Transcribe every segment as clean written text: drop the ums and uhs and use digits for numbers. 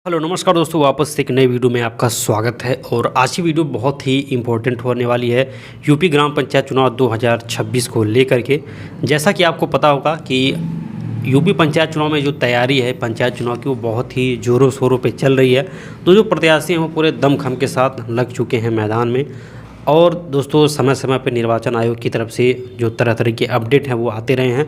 Hello नमस्कार दोस्तों, वापस से एक नई वीडियो में आपका स्वागत है। और आज की वीडियो बहुत ही इम्पोर्टेंट होने वाली है यूपी ग्राम पंचायत चुनाव 2026 को लेकर के। जैसा कि आपको पता होगा कि यूपी पंचायत चुनाव में जो तैयारी है पंचायत चुनाव की वो बहुत ही ज़ोरों शोरों पे चल रही है। तो जो प्रत्याशी हैं वो पूरे दमखम के साथ लग चुके हैं मैदान में। और दोस्तों समय समय पर निर्वाचन आयोग की तरफ से जो तरह तरह के अपडेट हैं वो आते रहे हैं।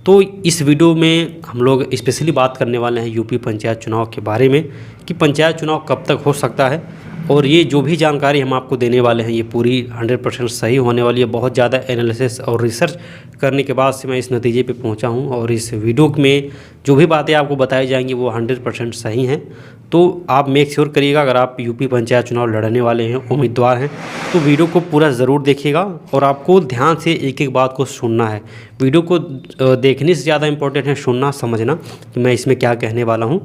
तो इस वीडियो में हम लोग स्पेशली बात करने वाले हैं यूपी पंचायत चुनाव के बारे में कि पंचायत चुनाव कब तक हो सकता है। और ये जो भी जानकारी हम आपको देने वाले हैं ये पूरी 100% सही होने वाली है। बहुत ज़्यादा एनालिसिस और रिसर्च करने के बाद से मैं इस नतीजे पे पहुंचा हूं। और इस वीडियो में जो भी बातें आपको बताई जाएंगी वो 100% सही हैं। तो आप मेक श्योर करिएगा, अगर आप यूपी पंचायत चुनाव लड़ने वाले हैं, उम्मीदवार हैं, तो वीडियो को पूरा ज़रूर देखिएगा। और आपको ध्यान से एक एक बात को सुनना है। वीडियो को देखने से ज़्यादा इम्पोर्टेंट है सुनना समझना कि मैं इसमें क्या कहने वाला हूँ।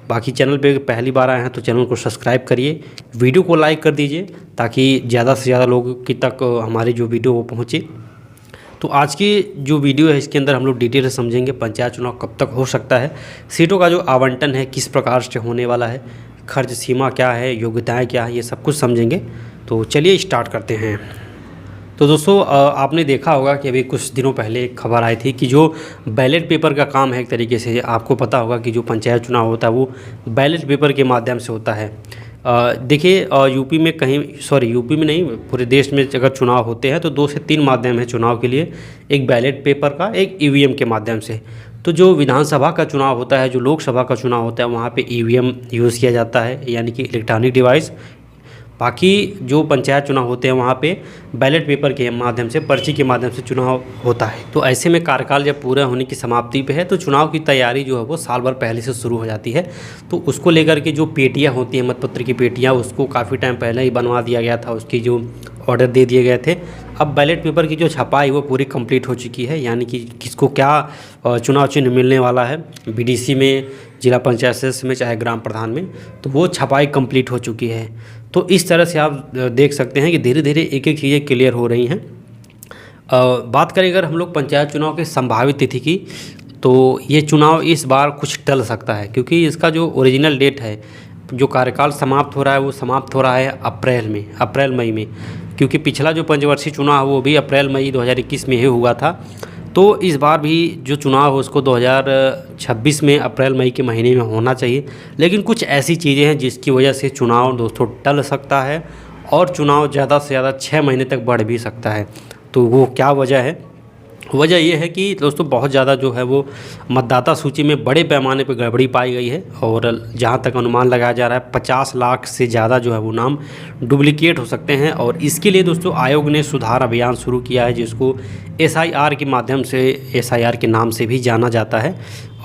बाकी चैनल पे पहली बार आए हैं तो चैनल को सब्सक्राइब करिए, वीडियो को लाइक कर दीजिए ताकि ज़्यादा से ज़्यादा लोगों की तक हमारी जो वीडियो वो पहुँचे। तो आज की जो वीडियो है इसके अंदर हम लोग डिटेल से समझेंगे पंचायत चुनाव कब तक हो सकता है, सीटों का जो आवंटन है किस प्रकार से होने वाला है, खर्च सीमा क्या है, योग्यताएं क्या है, ये सब कुछ समझेंगे। तो चलिए स्टार्ट करते हैं। तो दोस्तों आपने देखा होगा कि अभी कुछ दिनों पहले एक खबर आई थी कि जो बैलेट पेपर का काम है, एक तरीके से आपको पता होगा कि जो पंचायत चुनाव होता है वो बैलेट पेपर के माध्यम से होता है। देखिए यूपी में यूपी में नहीं, पूरे देश में अगर चुनाव होते हैं तो 2 से 3 माध्यम है चुनाव के लिए। एक बैलेट पेपर का, एक ईवीएम के माध्यम से। तो जो विधानसभा का चुनाव होता है, जो लोकसभा का चुनाव होता है, वहाँ पे ईवीएम यूज़ किया जाता है, यानी कि इलेक्ट्रॉनिक डिवाइस। बाकी जो पंचायत चुनाव होते हैं वहाँ पे बैलेट पेपर के माध्यम से, पर्ची के माध्यम से चुनाव होता है। तो ऐसे में कार्यकाल जब पूरा होने की समाप्ति पे है तो चुनाव की तैयारी जो है वो साल भर पहले से शुरू हो जाती है। तो उसको लेकर के जो पेटियाँ होती हैं, मतपत्र की पेटियाँ, उसको काफ़ी टाइम पहले ही बनवा दिया गया था, उसकी जो ऑर्डर दे दिए गए थे। अब बैलेट पेपर की जो छपाई वो पूरी कंप्लीट हो चुकी है, यानी कि किसको क्या चुनाव चिन्ह मिलने वाला है बीडीसी में, जिला पंचायत सदस्य में, चाहे ग्राम प्रधान में, तो वो छपाई कंप्लीट हो चुकी है। तो इस तरह से आप देख सकते हैं कि धीरे धीरे एक एक चीज़ें क्लियर हो रही हैं। बात करें अगर हम लोग पंचायत चुनाव के संभावित तिथि की, तो ये चुनाव इस बार कुछ टल सकता है, क्योंकि इसका जो ओरिजिनल डेट है, जो कार्यकाल समाप्त हो रहा है वो समाप्त हो रहा है अप्रैल मई में। क्योंकि पिछला जो पंचवर्षीय चुनाव वो भी अप्रैल मई 2021 में ही हुआ था। तो इस बार भी जो चुनाव हो उसको 2026 में अप्रैल मई के महीने में होना चाहिए। लेकिन कुछ ऐसी चीज़ें हैं जिसकी वजह से चुनाव दोस्तों टल सकता है और चुनाव ज़्यादा से ज़्यादा 6 महीने तक बढ़ भी सकता है। तो वो क्या वजह है? वजह ये है कि दोस्तों बहुत ज़्यादा जो है वो मतदाता सूची में बड़े पैमाने पर गड़बड़ी पाई गई है। और जहाँ तक अनुमान लगाया जा रहा है 50 लाख से ज़्यादा जो है वो नाम डुप्लीकेट हो सकते हैं। और इसके लिए दोस्तों आयोग ने सुधार अभियान शुरू किया है, जिसको SIR के माध्यम से, SIR के नाम से भी जाना जाता है।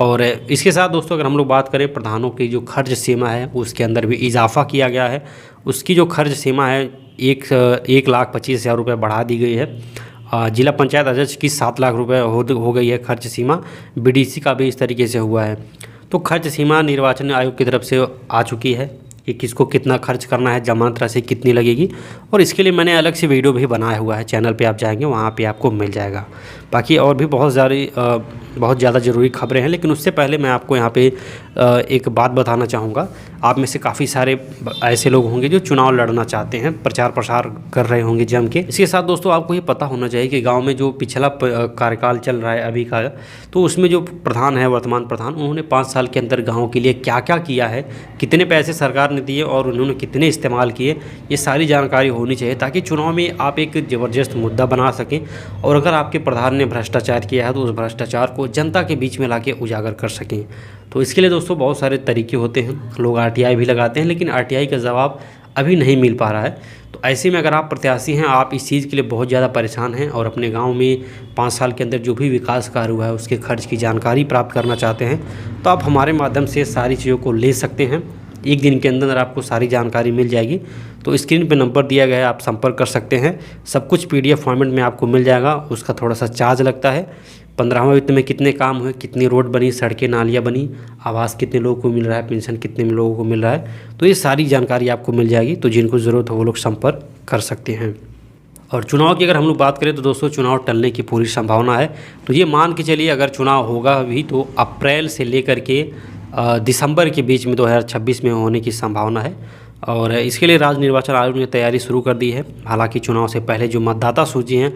और इसके साथ दोस्तों अगर हम लोग बात करें प्रधानों की जो खर्च सीमा है उसके अंदर भी इजाफा किया गया है। उसकी जो खर्च सीमा है 1,25,000 रुपये बढ़ा दी गई है। जिला पंचायत अध्यक्ष की 7 लाख रुपए हो गई है खर्च सीमा। बीडीसी का भी इस तरीके से हुआ है। तो खर्च सीमा निर्वाचन आयोग की तरफ से आ चुकी है कि किसको कितना खर्च करना है, जमानत राशि कितनी लगेगी। और इसके लिए मैंने अलग से वीडियो भी बनाया हुआ है, चैनल पे आप जाएंगे वहाँ पे आपको मिल जाएगा। बाकी और भी बहुत ज़्यादा ज़रूरी खबरें हैं, लेकिन उससे पहले मैं आपको यहाँ पे एक बात बताना चाहूँगा। आप में से काफ़ी सारे ऐसे लोग होंगे जो चुनाव लड़ना चाहते हैं, प्रचार प्रसार कर रहे होंगे जम के। इसके साथ दोस्तों आपको ये पता होना चाहिए कि गाँव में जो पिछला कार्यकाल चल रहा है अभी का, तो उसमें जो प्रधान है, वर्तमान प्रधान, उन्होंने 5 साल के अंदर गाँव के लिए क्या क्या किया है, कितने पैसे सरकार ने दिए और उन्होंने कितने इस्तेमाल किए, ये सारी जानकारी होनी चाहिए ताकि चुनाव में आप एक ज़बरदस्त मुद्दा बना सकें। और अगर आपके प्रधान ने भ्रष्टाचार किया है तो उस भ्रष्टाचार को जनता के बीच में लाके उजागर कर सकें। तो इसके लिए दोस्तों बहुत सारे तरीके होते हैं, लोग RTI भी लगाते हैं, लेकिन RTI का जवाब अभी नहीं मिल पा रहा है। तो ऐसे में अगर आप प्रत्याशी हैं, आप इस चीज़ के लिए बहुत ज़्यादा परेशान हैं और अपने गांव में 5 साल के अंदर जो भी विकास कार्य हुआ है उसके खर्च की जानकारी प्राप्त करना चाहते हैं, तो आप हमारे माध्यम से सारी चीज़ों को ले सकते हैं। एक दिन के अंदर आपको सारी जानकारी मिल जाएगी। तो स्क्रीन पे नंबर दिया गया है, आप संपर्क कर सकते हैं। सब कुछ PDF फॉर्मेट में आपको मिल जाएगा। उसका थोड़ा सा चार्ज लगता है। 15वें वित्त में कितने काम हुए, कितनी रोड बनी, सड़कें नालियाँ बनी, आवास कितने लोगों को मिल रहा है, पेंशन कितने लोगों को मिल रहा है, तो ये सारी जानकारी आपको मिल जाएगी। तो जिनको ज़रूरत हो वो लोग संपर्क कर सकते हैं। और चुनाव की अगर हम लोग बात करें तो दोस्तों चुनाव टलने की पूरी संभावना है। तो ये मान के चलिए अगर चुनाव होगा भी तो अप्रैल से लेकर के दिसंबर के बीच में 2026 में होने की संभावना है। और इसके लिए राज्य निर्वाचन आयोग ने तैयारी शुरू कर दी है। हालांकि चुनाव से पहले जो मतदाता सूची हैं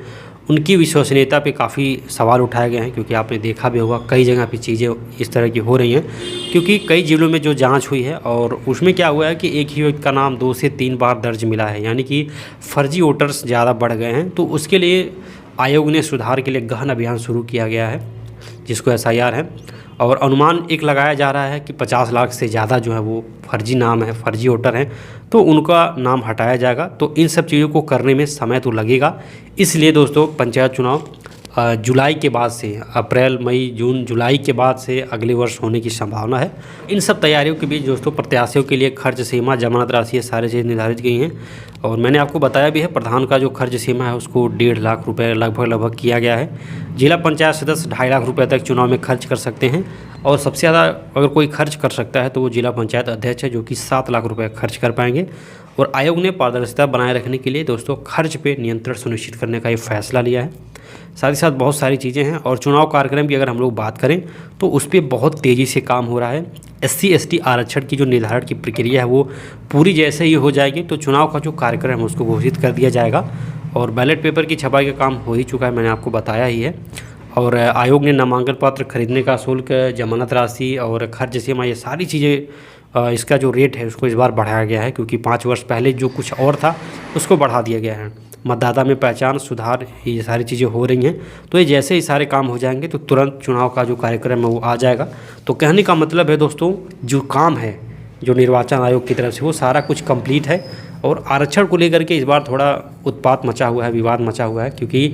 उनकी विश्वसनीयता पे काफ़ी सवाल उठाए गए हैं, क्योंकि आपने देखा भी होगा कई जगह पे चीज़ें इस तरह की हो रही हैं। क्योंकि कई जिलों में जो जांच हुई है और उसमें क्या हुआ है कि एक ही व्यक्ति का नाम 2 से 3 बार दर्ज मिला है, यानी कि फर्जी वोटर्स ज़्यादा बढ़ गए हैं। तो उसके लिए आयोग ने सुधार के लिए गहन अभियान शुरू किया गया है, जिसको SIR है। और अनुमान एक लगाया जा रहा है कि 50 लाख से ज़्यादा जो है वो फर्जी नाम है, फर्जी वोटर हैं, तो उनका नाम हटाया जाएगा। तो इन सब चीज़ों को करने में समय तो लगेगा। इसलिए दोस्तों पंचायत चुनाव जुलाई के बाद से, अप्रैल मई जून जुलाई के बाद से अगले वर्ष होने की संभावना है। इन सब तैयारियों के बीच दोस्तों प्रत्याशियों के लिए खर्च सीमा, जमानत राशि, ये सारी चीज़ निर्धारित की हैं। और मैंने आपको बताया भी है, प्रधान का जो खर्च सीमा है उसको 1.5 लाख रुपये लगभग किया गया है। जिला पंचायत सदस्य 2.5 लाख रुपये तक चुनाव में खर्च कर सकते हैं। और सबसे ज़्यादा अगर कोई खर्च कर सकता है तो वो जिला पंचायत अध्यक्ष है, जो कि 7 लाख रुपये खर्च कर पाएंगे। और आयोग ने पारदर्शिता बनाए रखने के लिए दोस्तों खर्च पे नियंत्रण सुनिश्चित करने का ये फैसला लिया है। साथ ही साथ बहुत सारी चीज़ें हैं। और चुनाव कार्यक्रम की अगर हम लोग बात करें तो उस पर बहुत तेज़ी से काम हो रहा है। SC ST आरक्षण की जो निर्धारण की प्रक्रिया है वो पूरी जैसे ही हो जाएगी तो चुनाव का जो कार्यक्रम है उसको घोषित कर दिया जाएगा। और बैलेट पेपर की छपाई का काम हो ही चुका है, मैंने आपको बताया ही है। और आयोग ने नामांकन पत्र खरीदने का शुल्क, जमानत राशि और खर्च सीमा, ये सारी चीज़ें, इसका जो रेट है उसको इस बार बढ़ाया गया है, क्योंकि 5 वर्ष पहले जो कुछ और था उसको बढ़ा दिया गया है। मतदाता में पहचान सुधार, ये सारी चीज़ें हो रही हैं। तो ये जैसे ही सारे काम हो जाएंगे तो तुरंत चुनाव का जो कार्यक्रम है वो आ जाएगा। तो कहने का मतलब है दोस्तों, जो काम है जो निर्वाचन आयोग की तरफ से वो सारा कुछ कंप्लीट है। और आरक्षण को लेकर के इस बार थोड़ा उत्पात मचा हुआ है, विवाद मचा हुआ है, क्योंकि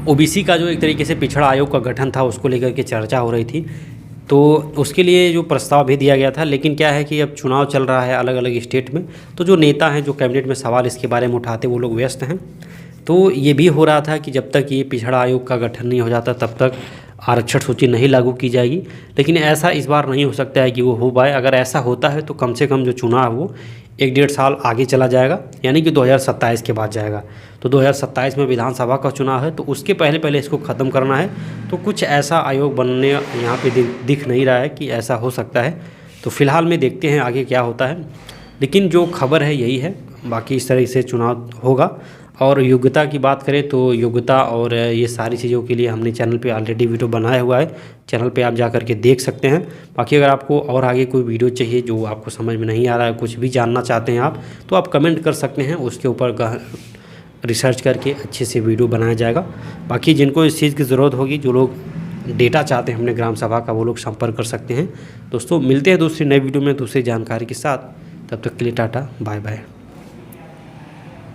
OBC का जो एक तरीके से पिछड़ा आयोग का गठन था उसको लेकर के चर्चा हो रही थी। तो उसके लिए जो प्रस्ताव भी दिया गया था, लेकिन क्या है कि अब चुनाव चल रहा है अलग अलग स्टेट में, तो जो नेता हैं जो कैबिनेट में सवाल इसके बारे में उठाते वो लोग व्यस्त हैं। तो ये भी हो रहा था कि जब तक ये पिछड़ा आयोग का गठन नहीं हो जाता तब तक आरक्षण सूची नहीं लागू की जाएगी। लेकिन ऐसा इस बार नहीं हो सकता है कि वो हो पाए। अगर ऐसा होता है तो कम से कम जो चुनाव वो 1-1.5 साल आगे चला जाएगा, यानी कि 2027 के बाद जाएगा। तो 2027 में विधानसभा का चुनाव है, तो उसके पहले इसको ख़त्म करना है। तो कुछ ऐसा आयोग बनने यहाँ पे दिख नहीं रहा है कि ऐसा हो सकता है। तो फिलहाल में देखते हैं आगे क्या होता है, लेकिन जो खबर है यही है। बाकी इस तरह से चुनाव होगा। और योग्यता की बात करें तो योग्यता और ये सारी चीज़ों के लिए हमने चैनल पे ऑलरेडी वीडियो बनाया हुआ है, चैनल पे आप जा कर के देख सकते हैं। बाकी अगर आपको और आगे कोई वीडियो चाहिए जो आपको समझ में नहीं आ रहा है, कुछ भी जानना चाहते हैं आप, तो आप कमेंट कर सकते हैं, उसके ऊपर रिसर्च करके अच्छे से वीडियो बनाया जाएगा। बाकी जिनको इस चीज़ की ज़रूरत होगी, जो लोग डेटा चाहते हैं अपने ग्राम सभा का, वो लोग संपर्क कर सकते हैं। दोस्तों मिलते हैं दूसरी नई वीडियो में दूसरी जानकारी के साथ। तब तक के लिए टाटा, बाय बाय।